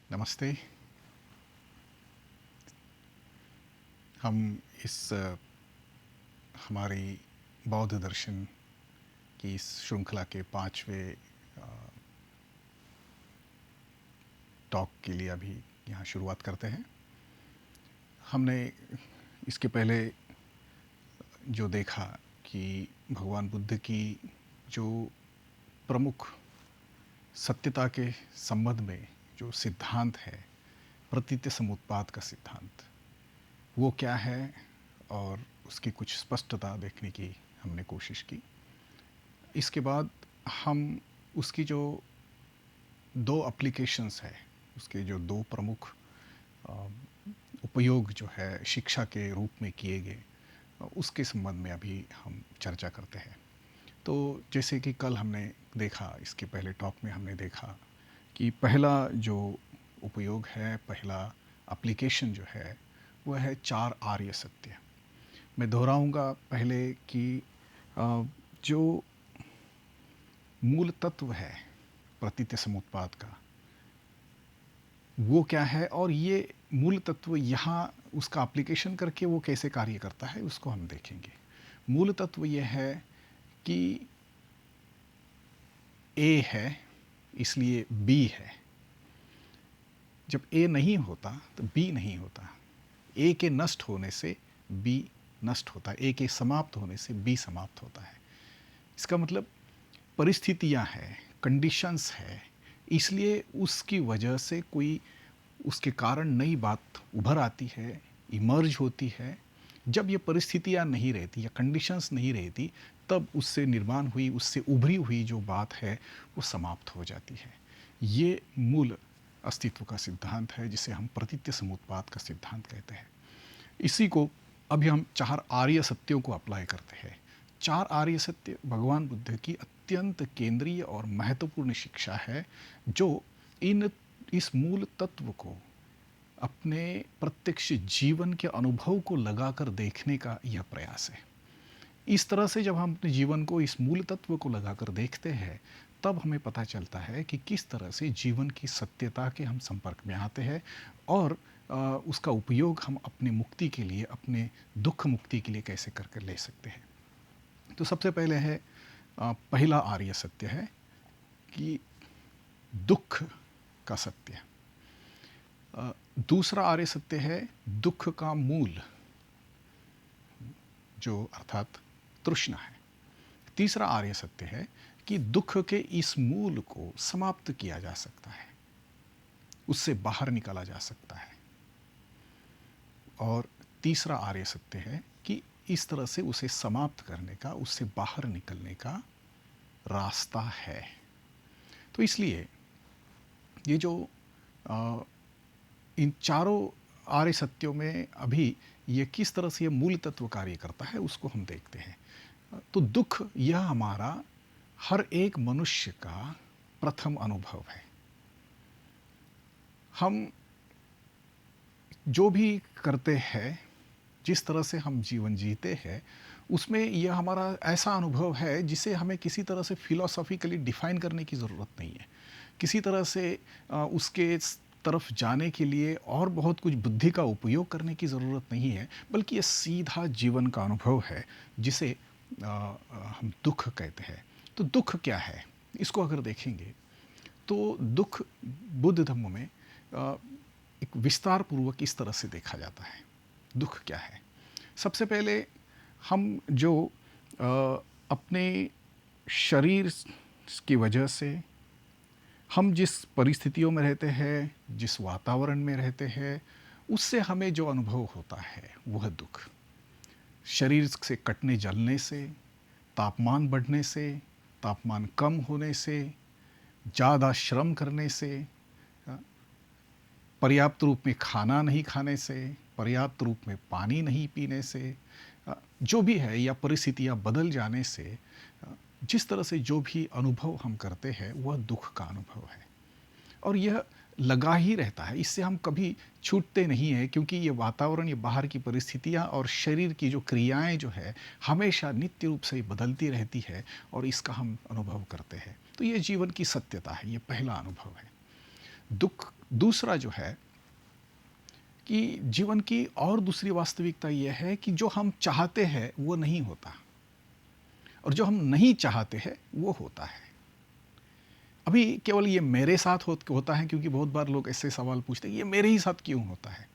नमस्ते। हम इस हमारी बौद्ध दर्शन की इस श्रृंखला के 5वें टॉक के लिए अभी यहाँ शुरुआत करते हैं। हमने इसके पहले जो देखा कि भगवान बुद्ध की जो प्रमुख सत्यता के संबंध में जो सिद्धांत है, प्रतीत्य समुत्पाद का सिद्धांत, वो क्या है और उसकी कुछ स्पष्टता देखने की हमने कोशिश की। इसके बाद हम उसकी जो दो एप्लीकेशंस है, उसके जो दो प्रमुख अ, उपयोग जो है शिक्षा के रूप में किए गए, उसके संबंध में अभी हम चर्चा करते हैं। तो जैसे कि कल हमने देखा, इसके पहले टॉक में हमने देखा कि पहला जो उपयोग है, पहला एप्लीकेशन जो है, वह है 4 आर्य सत्य। मैं दोहराऊंगा पहले कि जो मूल तत्व है प्रतीत्य समुत्पाद का, वो क्या है और ये मूल तत्व यहाँ उसका एप्लीकेशन करके वो कैसे कार्य करता है, उसको हम देखेंगे। मूल तत्व ये है कि ए है इसलिए बी है। जब ए नहीं होता तो बी नहीं होता। ए के नष्ट होने से बी नष्ट होता है, ए के समाप्त होने से बी समाप्त होता है। इसका मतलब परिस्थितियां हैं, कंडीशंस है, इसलिए उसकी वजह से कोई उसके कारण नई बात उभर आती है, इमर्ज होती है। जब ये परिस्थितियां नहीं रहती या कंडीशंस नहीं रहती, तब उससे निर्माण हुई, उससे उभरी हुई जो बात है वो समाप्त हो जाती है। ये मूल अस्तित्व का सिद्धांत है, जिसे हम प्रतीत्य समुत्पाद का सिद्धांत कहते हैं। इसी को अभी हम 4 आर्य सत्यों को अप्लाई करते हैं। 4 आर्य सत्य भगवान बुद्ध की अत्यंत केंद्रीय और महत्वपूर्ण शिक्षा है, जो इस मूल तत्व को अपने प्रत्यक्ष जीवन के अनुभव को लगाकर देखने का यह प्रयास है। इस तरह से जब हम अपने जीवन को इस मूल तत्व को लगाकर देखते हैं, तब हमें पता चलता है कि किस तरह से जीवन की सत्यता के हम संपर्क में आते हैं और उसका उपयोग हम अपने मुक्ति के लिए, अपने दुख मुक्ति के लिए कैसे करके ले सकते हैं। तो सबसे पहले है पहला आर्य सत्य है कि दुख का सत्य। दूसरा आर्य सत्य है दुख का मूल, जो अर्थात तृष्णा है। तीसरा आर्य सत्य है कि दुख के इस मूल को समाप्त किया जा सकता है, उससे बाहर निकाला जा सकता है। और तीसरा आर्य सत्य है कि इस तरह से उसे समाप्त करने का, उससे बाहर निकलने का रास्ता है। तो इसलिए ये जो इन चारों आर्य सत्यों में अभी ये किस तरह से ये मूल तत्व कार्य करता है, उसको हम देखते हैं। तो दुख यह हमारा हर एक मनुष्य का प्रथम अनुभव है। हम जो भी करते हैं, जिस तरह से हम जीवन जीते हैं, उसमें यह हमारा ऐसा अनुभव है जिसे हमें किसी तरह से फिलोसॉफिकली डिफाइन करने की ज़रूरत नहीं है। किसी तरह से उसके तरफ जाने के लिए और बहुत कुछ बुद्धि का उपयोग करने की ज़रूरत नहीं है, बल्कि ये सीधा जीवन का अनुभव है, जिसे हम दुख कहते हैं। तो दुख क्या है, इसको अगर देखेंगे तो दुख बुद्ध धर्म में एक विस्तार पूर्वक इस तरह से देखा जाता है। दुख क्या है? सबसे पहले हम जो अपने शरीर की वजह से हम जिस परिस्थितियों में रहते हैं, जिस वातावरण में रहते हैं, उससे हमें जो अनुभव होता है वह दुख। शरीर से कटने जलने से, तापमान बढ़ने से, तापमान कम होने से, ज़्यादा श्रम करने से, पर्याप्त रूप में खाना नहीं खाने से, पर्याप्त रूप में पानी नहीं पीने से, जो भी है, या परिस्थितियाँ बदल जाने से, जिस तरह से जो भी अनुभव हम करते हैं वह दुख का अनुभव है। और यह लगा ही रहता है, इससे हम कभी छूटते नहीं हैं, क्योंकि ये वातावरण, ये बाहर की परिस्थितियाँ और शरीर की जो क्रियाएं जो है, हमेशा नित्य रूप से बदलती रहती है और इसका हम अनुभव करते हैं। तो ये जीवन की सत्यता है, ये पहला अनुभव है। दुख दूसरा जो है कि जीवन की और दूसरी वास्तविकता यह है कि जो हम चाहते हैं वो नहीं होता, और जो हम नहीं चाहते हैं वो होता है। अभी केवल ये मेरे साथ होता है, क्योंकि बहुत बार लोग ऐसे सवाल पूछते हैं ये मेरे ही साथ क्यों होता है।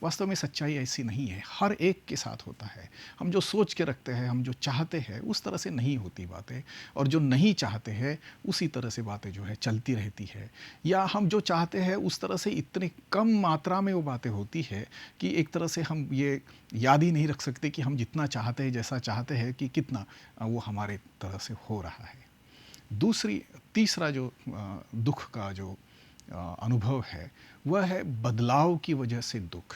वास्तव में सच्चाई ऐसी नहीं है, हर एक के साथ होता है। हम जो सोच के रखते हैं, हम जो चाहते हैं उस तरह से नहीं होती बातें, और जो नहीं चाहते हैं उसी तरह से बातें जो है चलती रहती है। या हम जो चाहते हैं उस तरह से इतनी कम मात्रा में वो बातें होती है कि एक तरह से हम ये याद ही नहीं रख सकते कि हम जितना चाहते हैं, जैसा चाहते हैं, कि कितना वो हमारे तरह से हो रहा है। तीसरा जो दुख का जो अनुभव है वह है बदलाव की वजह से दुख।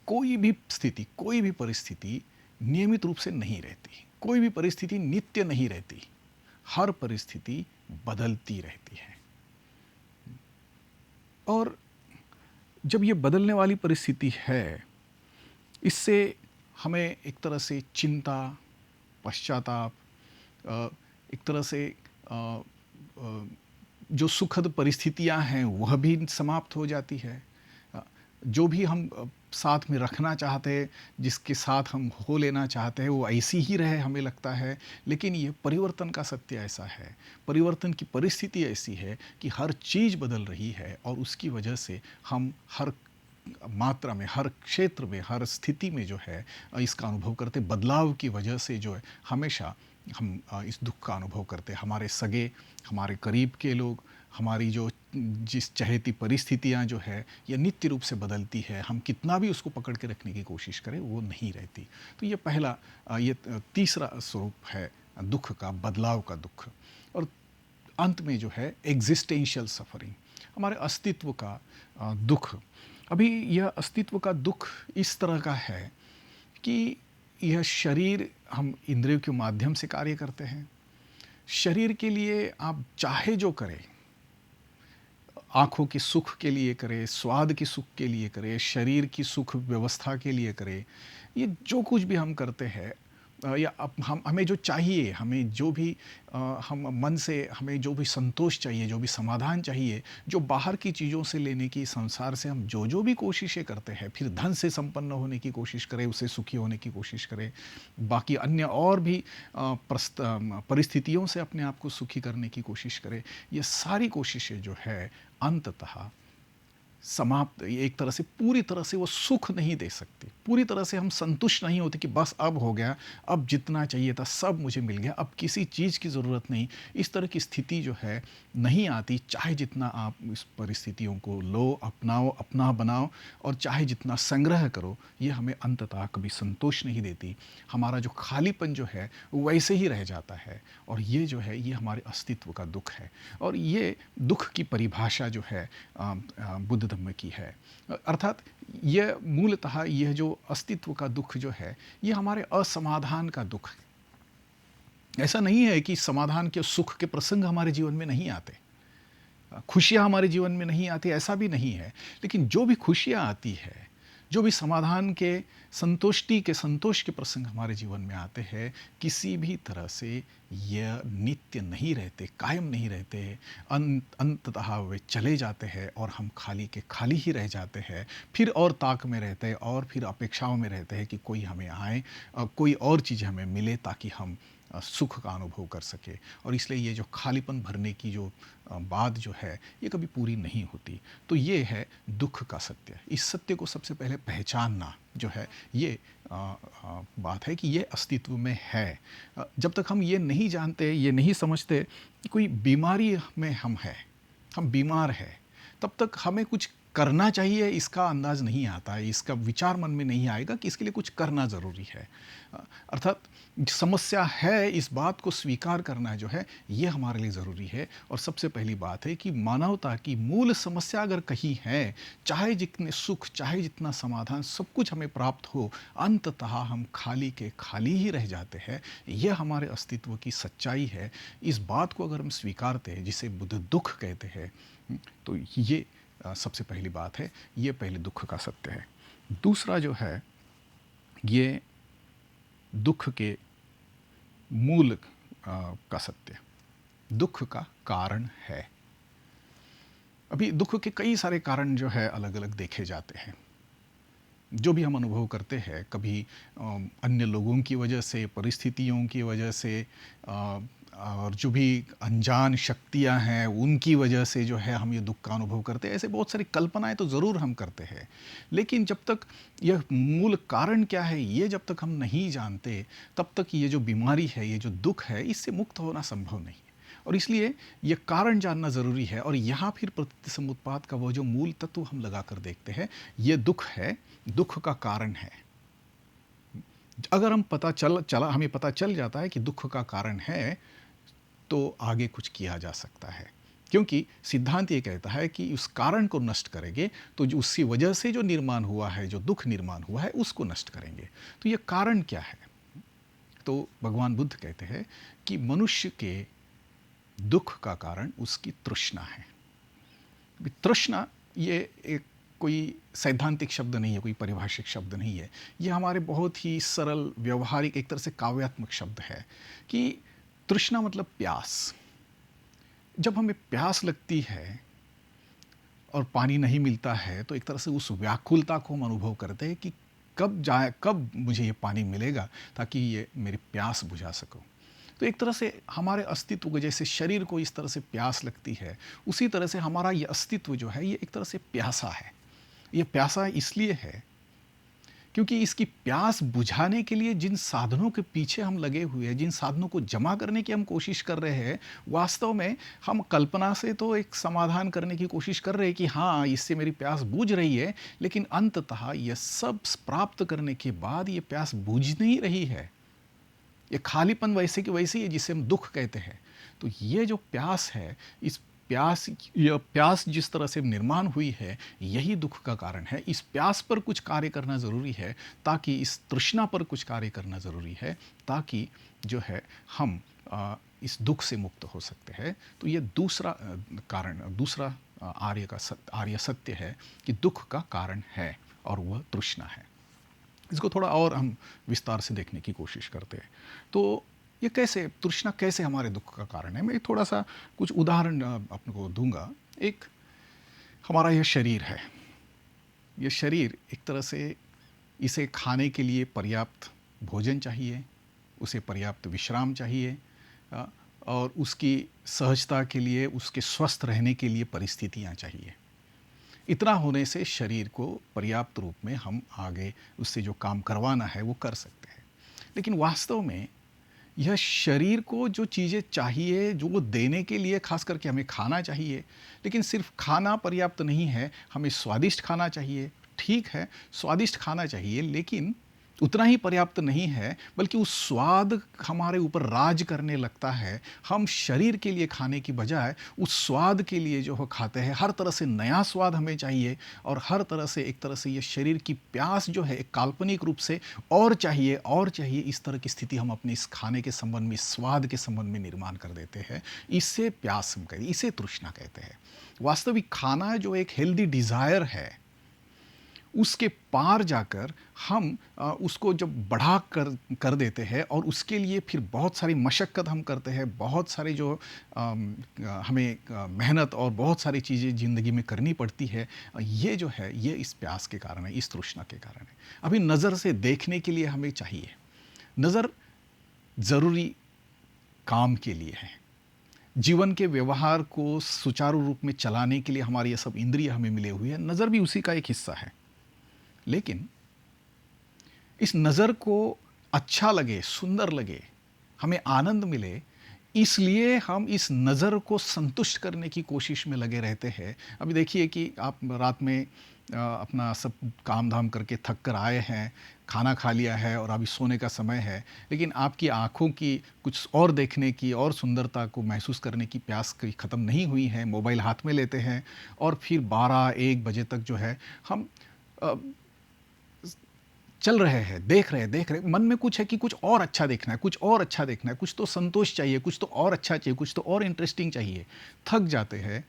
कोई भी स्थिति, कोई भी परिस्थिति नियमित रूप से नहीं रहती, कोई भी परिस्थिति नित्य नहीं रहती, हर परिस्थिति बदलती रहती है। और जब ये बदलने वाली परिस्थिति है, इससे हमें एक तरह से चिंता, पश्चाताप, एक तरह से जो सुखद परिस्थितियां हैं वह भी समाप्त हो जाती है। जो भी हम साथ में रखना चाहते हैं, जिसके साथ हम हो लेना चाहते हैं, वो ऐसी ही रहे हमें लगता है। लेकिन ये परिवर्तन का सत्य ऐसा है, परिवर्तन की परिस्थिति ऐसी है कि हर चीज़ बदल रही है, और उसकी वजह से हम हर मात्रा में, हर क्षेत्र में, हर स्थिति में जो है इसका अनुभव करते। बदलाव की वजह से जो है हमेशा हम इस दुख का अनुभव करते। हमारे सगे, हमारे करीब के लोग, हमारी जो जिस चहेती परिस्थितियाँ जो है ये नित्य रूप से बदलती है, हम कितना भी उसको पकड़ के रखने की कोशिश करें वो नहीं रहती। तो ये पहला, ये तीसरा स्वरूप है दुख का, बदलाव का दुख। और अंत में जो है एग्जिस्टेंशियल सफरिंग, हमारे अस्तित्व का दुख। अभी यह अस्तित्व का दुख इस तरह का है कि यह शरीर, हम इंद्रियों के माध्यम से कार्य करते हैं। शरीर के लिए आप चाहे जो करें, आँखों के सुख के लिए करें, स्वाद के सुख के लिए करें, शरीर की सुख व्यवस्था के लिए करें, ये जो कुछ भी हम करते हैं, या हम हमें जो चाहिए, हमें जो भी हम मन से हमें जो भी संतोष चाहिए, जो भी समाधान चाहिए, जो बाहर की चीज़ों से लेने की, संसार से हम जो जो भी कोशिशें करते हैं, फिर धन से संपन्न होने की कोशिश करें, उससे सुखी होने की कोशिश करें, बाकी अन्य और भी परिस्थितियों से अपने आप को सुखी करने की कोशिश करें, ये सारी कोशिशें जो है अंततः समाप्त, एक तरह से पूरी तरह से वो सुख नहीं दे सकती। पूरी तरह से हम संतुष्ट नहीं होते कि बस अब हो गया, अब जितना चाहिए था सब मुझे मिल गया, अब किसी चीज़ की ज़रूरत नहीं। इस तरह की स्थिति जो है नहीं आती, चाहे जितना आप इस परिस्थितियों को लो, अपनाओ, अपना बनाओ, और चाहे जितना संग्रह करो, ये हमें अंततः कभी संतोष नहीं देती। हमारा जो खालीपन जो है वो वैसे ही रह जाता है, और ये जो है ये हमारे अस्तित्व का दुख है। और ये दुख की परिभाषा जो है बुद्ध धम्म की है। अर्थात यह मूलतः यह जो अस्तित्व का दुख जो है ये हमारे असमाधान का दुख है। ऐसा नहीं है कि समाधान के, सुख के प्रसंग हमारे जीवन में नहीं आते, खुशियाँ हमारे जीवन में नहीं आती, ऐसा भी नहीं है। लेकिन जो भी खुशियाँ आती है, जो भी समाधान के, संतुष्टि के, संतोष के प्रसंग हमारे जीवन में आते हैं, किसी भी तरह से यह नित्य नहीं रहते, कायम नहीं रहते। अंततः वे चले जाते हैं और हम खाली के खाली ही रह जाते हैं। फिर और ताक में रहते हैं, और फिर अपेक्षाओं में रहते हैं कि कोई हमें आए, कोई और चीज़ हमें मिले, ताकि हम सुख का अनुभव कर सके। और इसलिए ये जो खालीपन भरने की जो बात जो है ये कभी पूरी नहीं होती। तो ये है दुख का सत्य। इस सत्य को सबसे पहले पहचानना जो है ये बात है कि ये अस्तित्व में है। जब तक हम ये नहीं जानते, ये नहीं समझते कि कोई बीमारी में हम हैं, हम बीमार हैं, तब तक हमें कुछ करना चाहिए इसका अंदाज़ नहीं आता है, इसका विचार मन में नहीं आएगा कि इसके लिए कुछ करना ज़रूरी है। अर्थात समस्या है, इस बात को स्वीकार करना जो है ये हमारे लिए ज़रूरी है। और सबसे पहली बात है कि मानवता की मूल समस्या अगर कहीं है, चाहे जितने सुख, चाहे जितना समाधान, सब कुछ हमें प्राप्त हो, अंततः हम खाली के खाली ही रह जाते हैं। यह हमारे अस्तित्व की सच्चाई है। इस बात को अगर हम स्वीकारते हैं, जिसे बुद्ध दुख कहते हैं, तो ये सबसे पहली बात है, ये पहले दुख का सत्य है। दूसरा जो है ये दुख के मूल का सत्य, दुख का कारण है। अभी दुख के कई सारे कारण जो है अलग-अलग देखे जाते हैं। जो भी हम अनुभव करते हैं कभी अन्य लोगों की वजह से, परिस्थितियों की वजह से, और जो भी अनजान शक्तियाँ हैं उनकी वजह से जो है हम ये दुख का अनुभव करते हैं। ऐसे बहुत सारी कल्पनाएँ तो ज़रूर हम करते हैं। लेकिन जब तक यह मूल कारण क्या है ये जब तक हम नहीं जानते, तब तक ये जो बीमारी है, ये जो दुख है, इससे मुक्त होना संभव नहीं है। और इसलिए ये कारण जानना ज़रूरी है। और यहाँ फिर प्रतिसमुत्पाद का वो जो मूल तत्व हम लगा कर देखते हैं, ये दुख है, दुख का कारण है। अगर हम हमें पता चल जाता है कि दुख का कारण है, तो आगे कुछ किया जा सकता है। क्योंकि सिद्धांत ये कहता है कि उस कारण को नष्ट करेंगे तो जो उसकी वजह से जो निर्माण हुआ है, जो दुख निर्माण हुआ है, उसको नष्ट करेंगे। तो ये कारण क्या है? तो भगवान बुद्ध कहते हैं कि मनुष्य के दुख का कारण उसकी तृष्णा है। तृष्णा ये एक कोई सैद्धांतिक शब्द नहीं है, कोई परिभाषिक शब्द नहीं है। ये हमारे बहुत ही सरल, व्यवहारिक, एक तरह से काव्यात्मक शब्द है कि तृष्णा मतलब प्यास। जब हमें प्यास लगती है और पानी नहीं मिलता है, तो एक तरह से उस व्याकुलता को हम अनुभव करते हैं कि कब मुझे ये पानी मिलेगा ताकि ये मेरी प्यास बुझा सकूं। तो एक तरह से हमारे अस्तित्व को, जैसे शरीर को इस तरह से प्यास लगती है, उसी तरह से हमारा ये अस्तित्व जो है ये एक तरह से प्यासा है। ये प्यासा इसलिए है क्योंकि इसकी प्यास बुझाने के लिए जिन साधनों के पीछे हम लगे हुए हैं, जिन साधनों को जमा करने की हम कोशिश कर रहे हैं, वास्तव में हम कल्पना से तो एक समाधान करने की कोशिश कर रहे हैं कि हाँ, इससे मेरी प्यास बुझ रही है, लेकिन अंततः यह सब प्राप्त करने के बाद ये प्यास बुझ नहीं रही है। ये खालीपन वैसे कि वैसे ही है जिसे हम दुख कहते हैं। तो ये जो प्यास है, इस प्यास जिस तरह से निर्माण हुई है, यही दुख का कारण है। इस प्यास पर कुछ कार्य करना ज़रूरी है, ताकि इस तृष्णा पर कुछ कार्य करना ज़रूरी है, ताकि जो है हम इस दुख से मुक्त हो सकते हैं। तो ये दूसरा कारण, दूसरा आर्य सत्य है कि दुख का कारण है और वह तृष्णा है। इसको थोड़ा और हम विस्तार से देखने की कोशिश करते हैं। तो ये कैसे, तृष्णा कैसे हमारे दुख का कारण है? मैं थोड़ा सा कुछ उदाहरण आपको दूंगा। एक हमारा यह शरीर है। ये शरीर एक तरह से, इसे खाने के लिए पर्याप्त भोजन चाहिए, उसे पर्याप्त विश्राम चाहिए, और उसकी सहजता के लिए, उसके स्वस्थ रहने के लिए परिस्थितियाँ चाहिए। इतना होने से शरीर को पर्याप्त रूप में हम आगे उससे जो काम करवाना है वो कर सकते हैं। लेकिन वास्तव में यह शरीर को जो चीज़ें चाहिए, जो वो देने के लिए खास करके हमें खाना चाहिए, लेकिन सिर्फ खाना पर्याप्त नहीं है, हमें स्वादिष्ट खाना चाहिए। ठीक है, स्वादिष्ट खाना चाहिए, लेकिन उतना ही पर्याप्त नहीं है, बल्कि उस स्वाद हमारे ऊपर राज करने लगता है। हम शरीर के लिए खाने की बजाय उस स्वाद के लिए जो है खाते हैं। हर तरह से नया स्वाद हमें चाहिए, और हर तरह से एक तरह से ये शरीर की प्यास जो है एक काल्पनिक रूप से और चाहिए और चाहिए, इस तरह की स्थिति हम अपने इस खाने के संबंध में, स्वाद के संबंध में निर्माण कर देते हैं। इसे प्यास हम कहते हैं, इसे तृष्णा कहते हैं। वास्तविक खाना जो एक हेल्दी डिज़ायर है, उसके पार जाकर हम उसको जब बढ़ा कर देते हैं, और उसके लिए फिर बहुत सारी मशक्क़त हम करते हैं, बहुत सारी जो हमें मेहनत और बहुत सारी चीज़ें ज़िंदगी में करनी पड़ती है। ये जो है, ये इस प्यास के कारण है, इस तृष्णा के कारण है। अभी नज़र से देखने के लिए हमें चाहिए, नज़र ज़रूरी काम के लिए है। जीवन के व्यवहार को सुचारू रूप में चलाने के लिए हमारी ये सब इंद्रिय हमें मिले हुए हैं। नज़र भी उसी का एक हिस्सा है। लेकिन इस नज़र को अच्छा लगे, सुंदर लगे, हमें आनंद मिले, इसलिए हम इस नज़र को संतुष्ट करने की कोशिश में लगे रहते हैं। अभी देखिए कि आप रात में अपना सब काम धाम करके थक कर आए हैं, खाना खा लिया है और अभी सोने का समय है, लेकिन आपकी आँखों की कुछ और देखने की और सुंदरता को महसूस करने की प्यास कहीं ख़त्म नहीं हुई है। मोबाइल हाथ में लेते हैं और फिर 12-1 बजे तक जो है हम चल रहे हैं, देख रहे हैं, मन में कुछ है कि कुछ और अच्छा देखना है, कुछ और अच्छा देखना है, कुछ तो संतोष चाहिए, कुछ तो और अच्छा चाहिए, कुछ तो और इंटरेस्टिंग चाहिए। थक जाते हैं,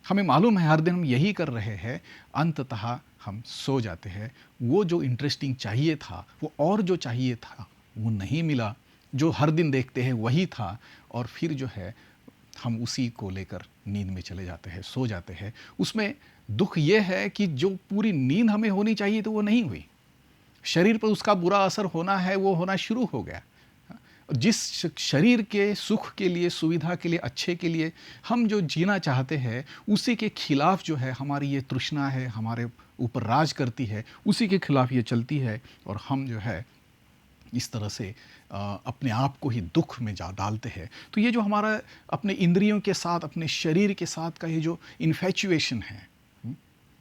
हमें मालूम है हर दिन हम यही कर रहे हैं, अंततः हम सो जाते हैं। वो जो इंटरेस्टिंग चाहिए था, वो और जो चाहिए था, वो नहीं मिला। जो हर दिन देखते हैं वही था, और फिर जो है हम उसी को लेकर नींद में चले जाते हैं, सो जाते हैं। उसमें दुख ये है कि जो पूरी नींद हमें होनी चाहिए तो वो नहीं हुई। शरीर पर उसका बुरा असर होना है, वो होना शुरू हो गया। जिस शरीर के सुख के लिए, सुविधा के लिए, अच्छे के लिए हम जो जीना चाहते हैं, उसी के खिलाफ जो है हमारी ये तृष्णा है, हमारे ऊपर राज करती है, उसी के खिलाफ ये चलती है और हम जो है इस तरह से अपने आप को ही दुख में जा डालते हैं। तो ये जो हमारा अपने इंद्रियों के साथ, अपने शरीर के साथ का ये जो इन्फैचुएशन है,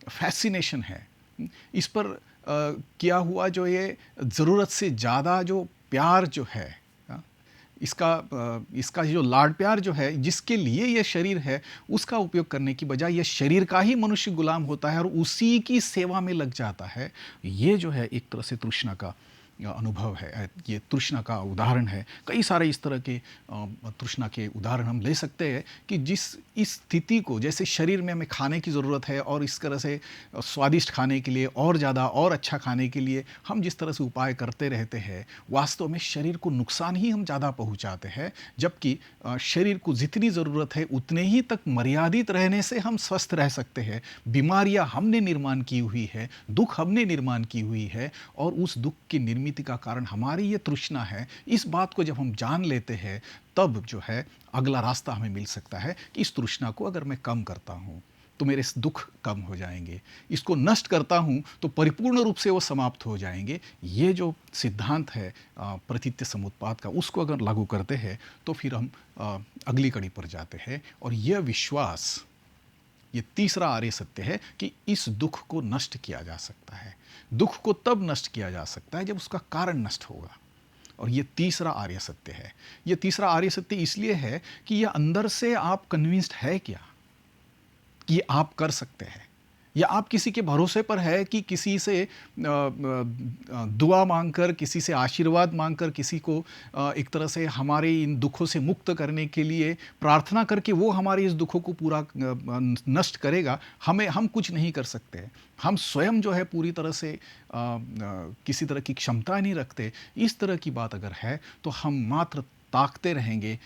फैसिनेशन है, इस पर किया हुआ जो ये ज़रूरत से ज़्यादा जो प्यार जो है, इसका जो लाड प्यार जो है, जिसके लिए ये शरीर है, उसका उपयोग करने की बजाय ये शरीर का ही मनुष्य गुलाम होता है और उसी की सेवा में लग जाता है। ये जो है एक तरह से तृष्णा का अनुभव है, ये तृष्णा का उदाहरण है। कई सारे इस तरह के तृष्णा के उदाहरण हम ले सकते हैं कि इस स्थिति को, जैसे शरीर में हमें खाने की ज़रूरत है और इस तरह से स्वादिष्ट खाने के लिए और ज़्यादा और अच्छा खाने के लिए हम जिस तरह से उपाय करते रहते हैं, वास्तव में शरीर को नुकसान ही हम ज़्यादा पहुँचाते हैं। जबकि शरीर को जितनी ज़रूरत है उतने ही तक मर्यादित रहने से हम स्वस्थ रह सकते हैं। बीमारियाँ हमने निर्माण की हुई है, दुख हमने निर्माण की हुई है और उस दुख की निर्मिति का कारण हमारी ये तृष्णा है। इस बात को जब हम जान लेते हैं, तब जो है अगला रास्ता हमें मिल सकता है कि इस तृष्णा को अगर मैं कम करता हूँ तो मेरे दुख कम हो जाएंगे, इसको नष्ट करता हूँ तो परिपूर्ण रूप से वो समाप्त हो जाएंगे। ये जो सिद्धांत है प्रतीत्य समुत्पाद का, उसको अगर लागू करते हैं तो फिर हम अगली कड़ी पर जाते हैं। और यह विश्वास, ये तीसरा आर्य सत्य है कि इस दुख को नष्ट किया जा सकता है। दुख को तब नष्ट किया जा सकता है जब उसका कारण नष्ट होगा। और ये तीसरा आर्य सत्य है। ये तीसरा आर्य सत्य इसलिए है कि ये अंदर से आप कन्विंस्ड है क्या कि आप कर सकते हैं, या आप किसी के भरोसे पर है कि किसी से दुआ मांगकर, किसी से आशीर्वाद मांगकर, किसी को एक तरह से हमारे इन दुखों से मुक्त करने के लिए प्रार्थना करके वो हमारे इस दुखों को पूरा नष्ट करेगा। हम कुछ नहीं कर सकते। हम स्वयं जो है पूरी तरह से किसी तरह की क्षमता नहीं रखते। इस तरह की बात अगर है तो हम मात्र ताकते रहेंगे,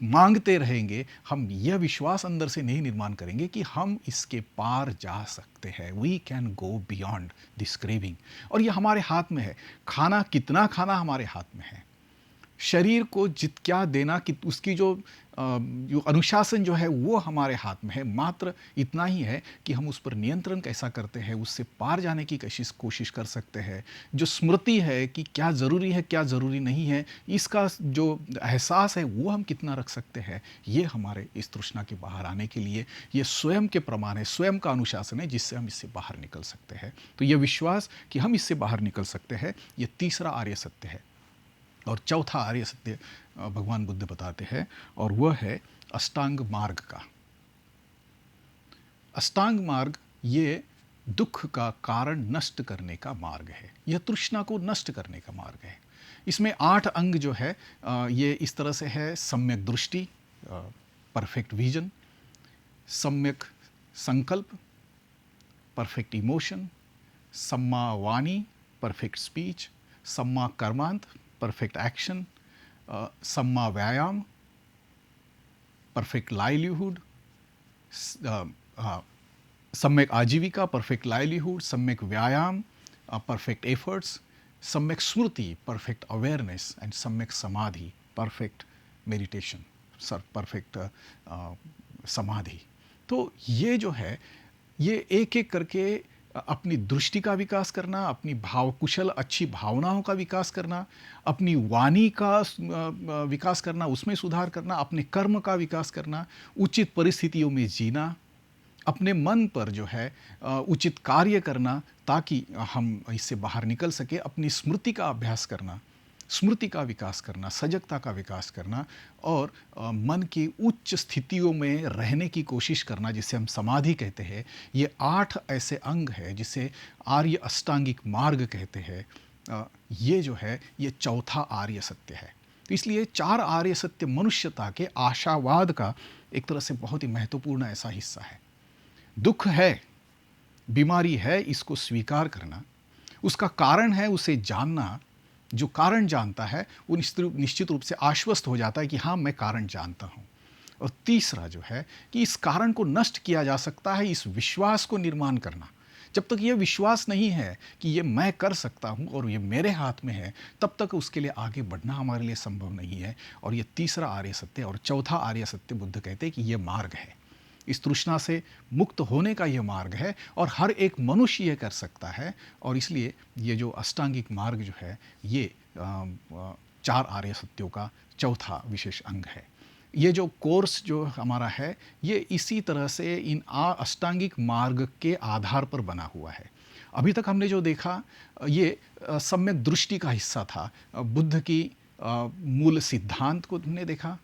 मांगते रहेंगे। हम यह विश्वास अंदर से नहीं निर्माण करेंगे कि हम इसके पार जा सकते हैं। We can go beyond this craving. और यह हमारे हाथ में है। खाना कितना खाना हमारे हाथ में है। शरीर को क्या देना, कि उसकी जो अनुशासन जो है वो हमारे हाथ में है। मात्र इतना ही है कि हम उस पर नियंत्रण कैसा करते हैं, उससे पार जाने की कोशिश कर सकते हैं। जो स्मृति है कि क्या ज़रूरी है, क्या ज़रूरी नहीं है, इसका जो एहसास है वो हम कितना रख सकते हैं, ये हमारे इस तृष्णा के बाहर आने के लिए ये स्वयं के प्रमाण है, स्वयं का अनुशासन है, जिससे हम इससे बाहर निकल सकते हैं। तो ये विश्वास कि हम इससे बाहर निकल सकते हैं, ये तीसरा आर्य सत्य है। और चौथा आर्य सत्य भगवान बुद्ध बताते हैं, और वह है अष्टांग मार्ग का। अष्टांग मार्ग ये दुख का कारण नष्ट करने का मार्ग है। यह तृष्णा को नष्ट करने का मार्ग है। इसमें 8 अंग जो है ये इस तरह से है: सम्यक दृष्टि, परफेक्ट विजन, सम्यक संकल्प, परफेक्ट इमोशन, सम्मा वाणी, परफेक्ट स्पीच, सम्मा कर्मांत, परफेक्ट एक्शन, सम्मा व्यायाम, परफेक्ट लाइवलीहुड, सम्यक आजीविका, परफेक्ट लाइवलीहुड, सम्यक व्यायाम, परफेक्ट एफर्ट्स, सम्यक स्मृति, परफेक्ट अवेयरनेस, एंड सम्यक समाधि, परफेक्ट मेडिटेशन, परफेक्ट समाधि। तो ये जो है, ये एक एक करके अपनी दृष्टि का विकास करना, अपनी कुशल अच्छी भावनाओं का विकास करना, अपनी वाणी का विकास करना, उसमें सुधार करना, अपने कर्म का विकास करना, उचित परिस्थितियों में जीना, अपने मन पर जो है उचित कार्य करना ताकि हम इससे बाहर निकल सके, अपनी स्मृति का अभ्यास करना, स्मृति का विकास करना, सजगता का विकास करना, और मन की उच्च स्थितियों में रहने की कोशिश करना, जिसे हम समाधि कहते हैं। ये 8 ऐसे अंग हैं जिसे आर्य अष्टांगिक मार्ग कहते हैं। ये जो है ये चौथा आर्य सत्य है। तो इसलिए 4 आर्य सत्य मनुष्यता के आशावाद का एक तरह से बहुत ही महत्वपूर्ण ऐसा हिस्सा है। दुख है, बीमारी है, इसको स्वीकार करना, उसका कारण है उसे जानना, जो कारण जानता है वो निश्चित रूप से आश्वस्त हो जाता है कि हाँ, मैं कारण जानता हूँ। और तीसरा जो है कि इस कारण को नष्ट किया जा सकता है, इस विश्वास को निर्माण करना। जब तक ये विश्वास नहीं है कि ये मैं कर सकता हूँ और ये मेरे हाथ में है, तब तक उसके लिए आगे बढ़ना हमारे लिए संभव नहीं है। और ये तीसरा आर्य सत्य और चौथा आर्य सत्य बुद्ध कहते हैं कि ये मार्ग है। इस तृष्णा से मुक्त होने का ये मार्ग है और हर एक मनुष्य ये कर सकता है। और इसलिए ये जो अष्टांगिक मार्ग जो है, ये चार आर्य सत्यों का चौथा विशेष अंग है। ये जो कोर्स जो हमारा है, ये इसी तरह से इन अष्टांगिक मार्ग के आधार पर बना हुआ है। अभी तक हमने जो देखा, ये सम्यक दृष्टि का हिस्सा था। बुद्ध की मूल सिद्धांत को हमने देखा,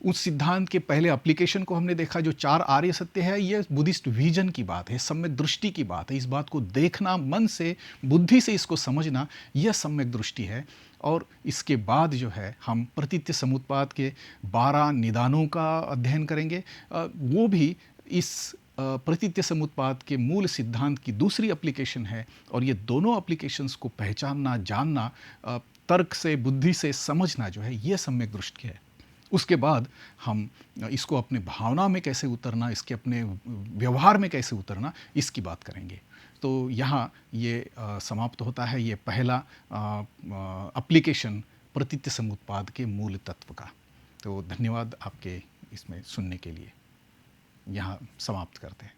उस सिद्धांत के पहले एप्लीकेशन को हमने देखा। जो चार आर्य सत्य है, ये बुद्धिस्ट विजन की बात है, सम्यक दृष्टि की बात है। इस बात को देखना, मन से, बुद्धि से इसको समझना, यह सम्यक दृष्टि है। और इसके बाद जो है हम प्रतीत्य समुत्पाद के 12 निदानों का अध्ययन करेंगे। वो भी इस प्रतीत्य समुत्पाद के मूल सिद्धांत की दूसरी एप्लीकेशन है। और ये दोनों एप्लीकेशंस को पहचानना, जानना, तर्क से, बुद्धि से समझना जो है, ये सम्यक दृष्टि है। उसके बाद हम इसको अपने भावना में कैसे उतरना, इसके अपने व्यवहार में कैसे उतरना, इसकी बात करेंगे। तो यहाँ ये समाप्त होता है ये पहला एप्लीकेशन प्रतीत्य समुत्पाद के मूल तत्व का। तो धन्यवाद आपके इसमें सुनने के लिए। यहाँ समाप्त करते हैं।